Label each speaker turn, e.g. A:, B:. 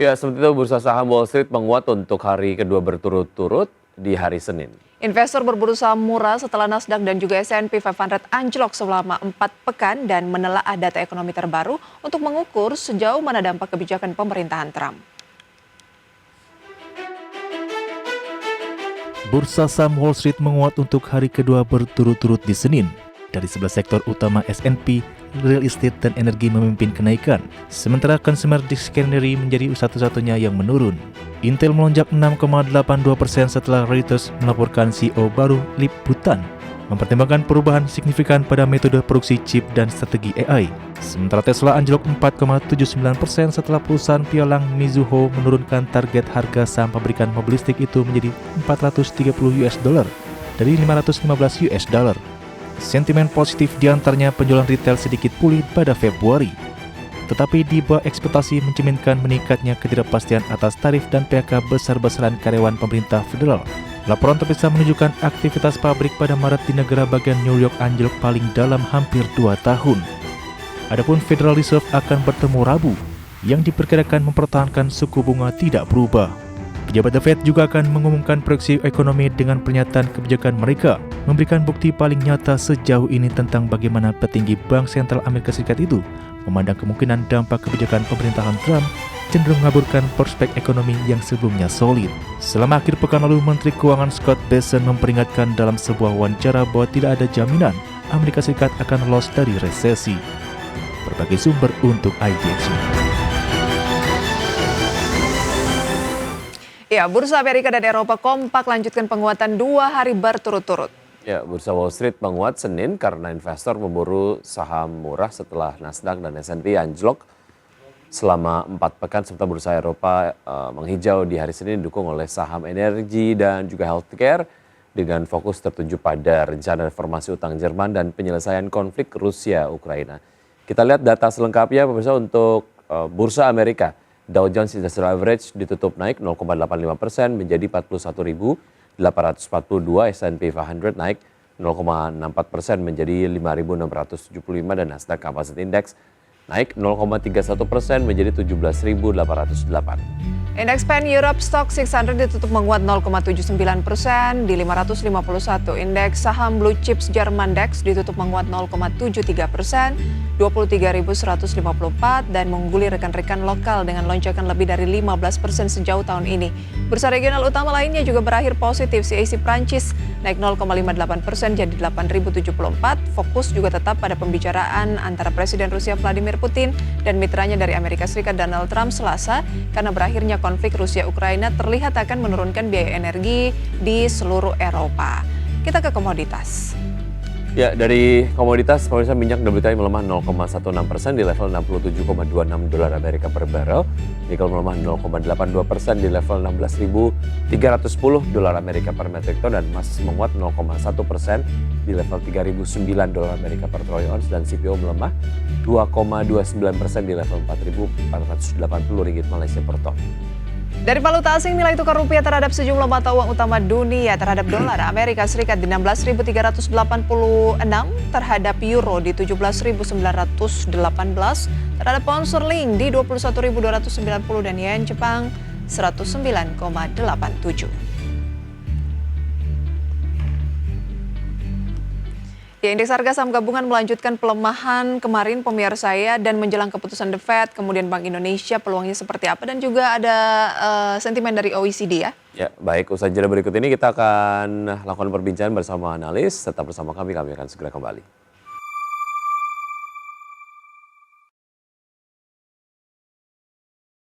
A: Ya, seperti itu bursa saham Wall Street menguat untuk hari kedua berturut-turut di hari Senin.
B: Investor berburu saham murah setelah Nasdaq dan juga S&P 500 anjlok selama 4 pekan dan menelaah data ekonomi terbaru untuk mengukur sejauh mana dampak kebijakan pemerintahan Trump.
C: Bursa saham Wall Street menguat untuk hari kedua berturut-turut di Senin. Dari 11 sektor utama S&P, real estate dan energi memimpin kenaikan, sementara consumer discretionary menjadi satu-satunya yang menurun. Intel melonjak 6,82% setelah Reuters melaporkan CEO baru Lip Butan mempertimbangkan perubahan signifikan pada metode produksi chip dan strategi AI. Sementara Tesla anjlok 4,79% setelah perusahaan pialang Mizuho menurunkan target harga saham pabrikan mobil listrik itu menjadi $430 dari $515. Sentimen positif diantaranya penjualan retail sedikit pulih pada Februari. Tetapi di bawah ekspektasi mencerminkan meningkatnya ketidakpastian atas tarif dan PHK besar-besaran karyawan pemerintah federal. Laporan terpisah menunjukkan aktivitas pabrik pada Maret di negara bagian New York anjlok paling dalam hampir 2 tahun. Adapun Federal Reserve akan bertemu Rabu, yang diperkirakan mempertahankan suku bunga tidak berubah. Pejabat The Fed juga akan mengumumkan proyeksi ekonomi dengan pernyataan kebijakan mereka, memberikan bukti paling nyata sejauh ini tentang bagaimana petinggi Bank Sentral Amerika Serikat itu memandang kemungkinan dampak kebijakan pemerintahan Trump cenderung mengaburkan prospek ekonomi yang sebelumnya solid. Selama akhir pekan lalu, Menteri Keuangan Scott Bessent memperingatkan dalam sebuah wawancara bahwa tidak ada jaminan Amerika Serikat akan lolos dari resesi. Berbagai sumber untuk IDX.
B: Ya, bursa Amerika dan Eropa kompak lanjutkan penguatan 2 hari berturut-turut.
A: Ya, bursa Wall Street menguat Senin karena investor memburu saham murah setelah Nasdaq dan S&P anjlok selama 4 pekan, serta bursa Eropa menghijau di hari Senin didukung oleh saham energi dan juga healthcare dengan fokus tertuju pada rencana reformasi utang Jerman dan penyelesaian konflik Rusia-Ukraina. Kita lihat data selengkapnya pemirsa untuk bursa Amerika. Dow Jones Industrial Average ditutup naik 0,85% menjadi 41.842, S&P 500 naik 0,64% menjadi 5.675 dan Nasdaq Composite Index naik 0,31% menjadi 17.808.
B: Indeks Pan Europe Stock 600 ditutup menguat 0,79% di 551. Indeks saham blue chips Jerman DAX ditutup menguat 0,73%, 23.154 dan mengungguli rekan-rekan lokal dengan lonjakan lebih dari 15% sejauh tahun ini. Bursa regional utama lainnya juga berakhir positif. CAC Prancis naik 0,58% jadi 8.074. Fokus juga tetap pada pembicaraan antara Presiden Rusia Vladimir Putin dan mitranya dari Amerika Serikat Donald Trump Selasa, karena berakhirnya konflik Rusia-Ukraina terlihat akan menurunkan biaya energi di seluruh Eropa. Kita ke komoditas.
A: Ya, dari komoditas, pemirsa minyak WTI melemah 0,16% di level $67,26 Amerika per barel. Nikel melemah 0,82% di level $16.310 Amerika per metrik ton dan emas menguat 0,1% di level $3.009 Amerika per troy ounce dan CPO melemah 2,29% di level Rp4.480 Malaysia per ton.
B: Dari valuta asing, nilai tukar rupiah terhadap sejumlah mata uang utama dunia terhadap dolar Amerika Serikat di 16.386, terhadap euro di 17.918, terhadap pound sterling di 21.290 dan yen Jepang 109,87. Ya, indeks harga saham gabungan melanjutkan pelemahan kemarin pemirsa ya, dan menjelang keputusan The Fed, kemudian Bank Indonesia peluangnya seperti apa, dan juga ada sentimen dari OECD ya.
A: Ya, baik, usai jeda berikut ini kita akan lakukan perbincangan bersama analis. Tetap bersama kami akan segera kembali.